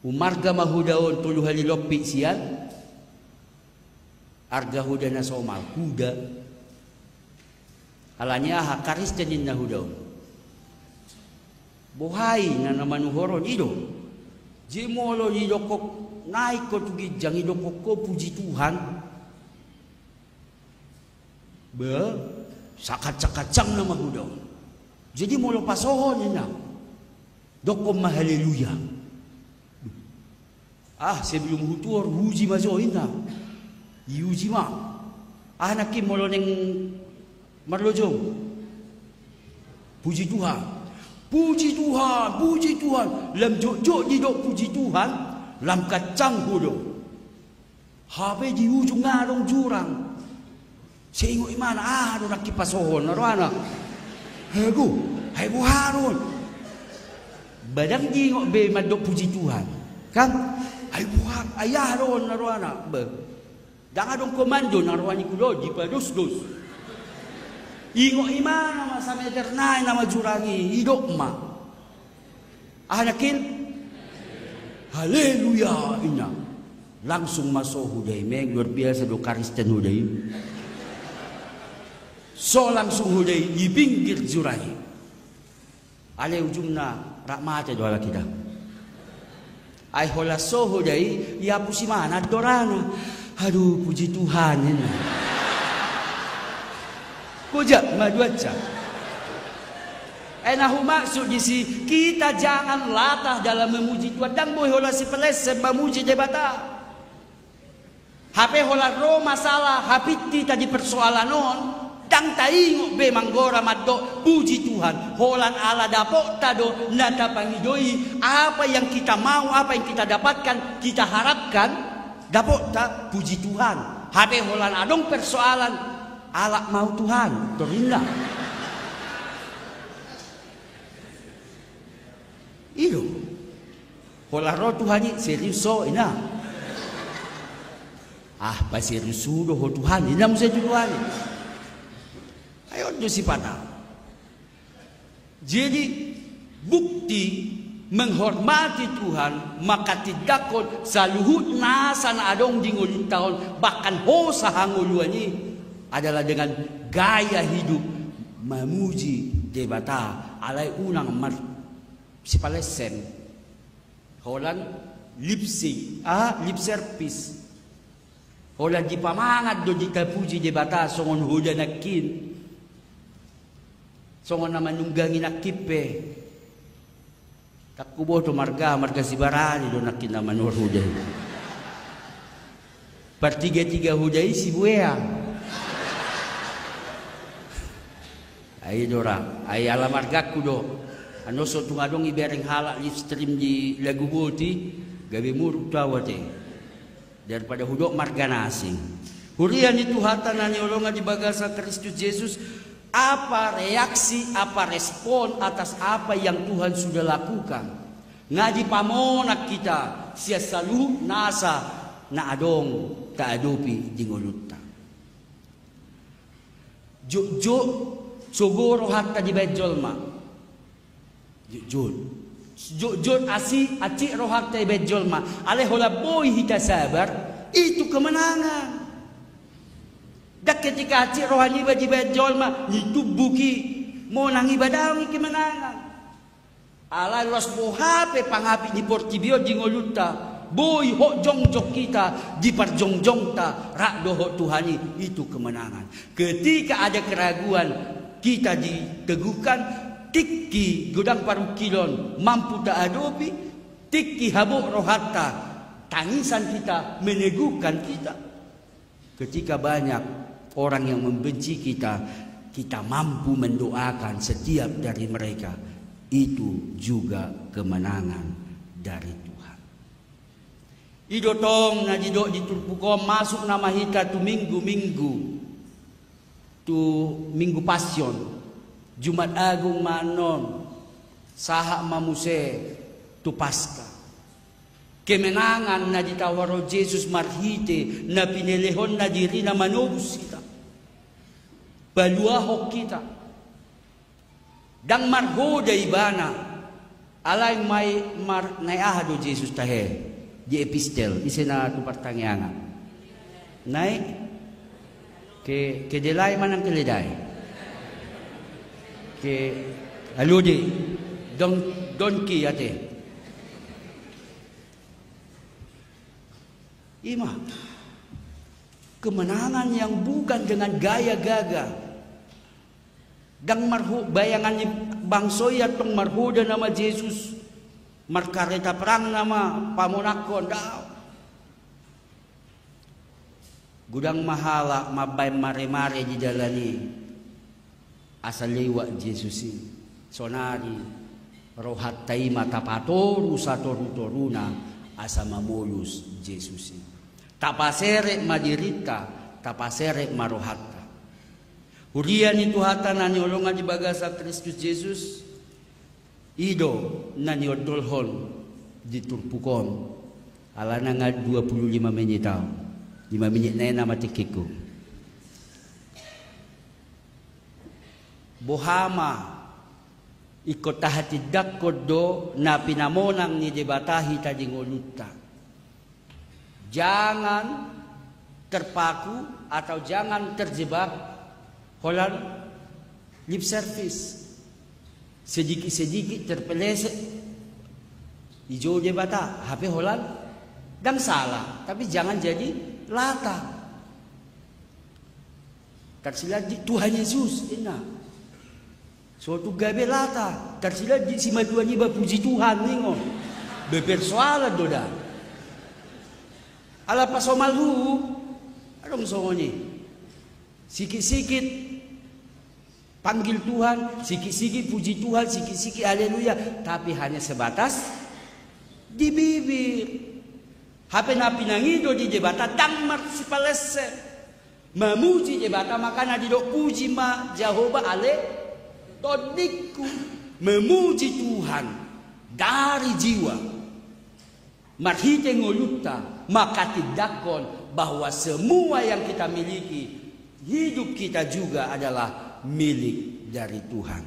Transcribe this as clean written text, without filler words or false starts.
Umarga mahudaon tuluh halilopi siyan. Arga huda na somal huda. Alanya hakaris janin na hudaon. Buhay na naman uhoron ido. Jimolo idokok naik ko tugijang idokok ko puji Tuhan. Sakat-sakacang na mahudaon. Jadi molo pasohon na. Dokom mahaleluya. Sebelum hutur huji mazoin na. Yuji ma. Nakim molo neng marlojong. Puji Tuhan. Puji Tuhan, puji Tuhan. Lam jok di dok puji Tuhan. Lam kacang hudo. Habe di ujung ngarong jurang. Seingo imana do nakipasohon narwana. Hego haron. Badang jingok be madok puji Tuhan. Kan? Buang ayah ron narwana. Dang adong komando narwani kudo di pados-dos. Ingo imana masa meter nai nama jurangi hidok ma. Anakin haleluya ina. Langsung masuk hudai meg luar biasa do Kristen hudai. So langsung hudai di pinggir jurangi. Ale ujungna rahmat do ala kita. Ay hola soho dai ya pusimana dorana. Aduh puji Tuhan ini. Kujak maduaca. Enahu maksud di si kita jangan latah dalam memuji Tuhan. Dan boy hola si pelesen memuji debata. HP hola ro masalah hapiti tadi persoalan non. Dang taingok be manggora maddo puji Tuhan. Holan ala dapok tado nata pangidoi apa yang kita mau, apa yang kita dapatkan, kita harapkan dapok ta puji Tuhan. Habe holan adong persoalan ala mau Tuhan torinda. Iyo. Hola ro Tuhan seriuso ina. Pa seriuso do Tuhan ina mo sa Tuhan. Ayo si pana. Jadi bukti menghormati Tuhan maka tidakon sa luhut nasa na adong dingulin taon bahkan ho sa hanguluani adalah dengan gaya hidup memuji debata alay unang si palesen holan lip service holan di pamangat do di kapuji debata songon huda nakin. Songon naman nunggangin nakipe. Takubo to marga si barani do nakin naman huday. Pertiga-tiga huday si buaya. Ay dorang, ay ala marga ko do. Ano so tungadong ibereng halak live stream di Lagu Boti, gabi muruk tawate. Daripada hudok marga nasing. Hurian itu hatanan nyolongan di bagasa Kristus Yesus. Apa reaksi, apa respon atas apa yang Tuhan sudah lakukan. Ngadi pamonak kita sia salu nasa na adong kaadopi dingoluta. Jo sogoro hatta di bejolma. Jo aci rohatta di bejolma. Ale hola boy hita sabar itu kemenangan. Dak ketika hati rohani baji bejol ma itu buki mau nang ibadawi kemenangan. Ala ros bohape pangapi di portibio jingoluta. Boy ho jongjok kita di parjongjongta rak doho Tuhani itu kemenangan. Ketika ada keraguan kita diteguhkan tikki godang paru kilon mampu tak adopi tikki habuk rohata tangisan kita meneguhkan kita. Ketika banyak orang yang membenci kita, kita mampu mendoakan setiap dari mereka. Itu juga kemenangan dari Tuhan. Idotong na didok ditulpuko masuk nama hita tu minggu-minggu. Tu minggu Passion. Jumat Agung manon. Sahak mamuse tu Paskah. Kemenangan na ditawaro Jesus marhite na pinelehon na diri na manubus kita. Baluahok kita. Dang margoda ibana. alay may naiahado Jesus tahe di epistel isina tu pertanyaan naik ke delay man ang kiliday ke aludi donki ate ima kemenangan yang bukan dengan gaya gagah dan marhu bayangan bangsoy atong marhuda nama Jesus markareta perang nama pamunakon daw gudang mahala mabay mare-mare di jalani asal liwa Jesus sonari rohat taima tapatoru satoru-toruna asa mamulus Jesus tapasere madirita tapasere marohata hurian itu hata nani olongan di bagasa Kristus Jesus ido nani odolhon ditumpukon alana nga 25 menit tau 5 menit na nama tikiku bohama ikot tahati dakodo na pinamonang ni debatahi tadi ngoluta jangan terpaku atau jangan terjebak Holland lip service sedikit-sedikit terpeleset hijau dia bata HP Holland dan salah tapi jangan jadi lata tersila di Tuhan Yesus ina suatu gabe lata tersila di si maduani bapuji Tuhan ningo bepersoalan doda ala pasomalu adong songoni sikit-sikit panggil Tuhan, sikit-sikit puji Tuhan, sikit-sikit haleluya, tapi hanya sebatas di bibir. Hape napi nangido di jebata damar si palese. Memuji jebata makana didok puji ma Jehovah ale todiku. Memuji Tuhan dari jiwa. Marhite ngoluta maka tidakon bahwa semua yang kita miliki hidup kita juga adalah milik dari Tuhan.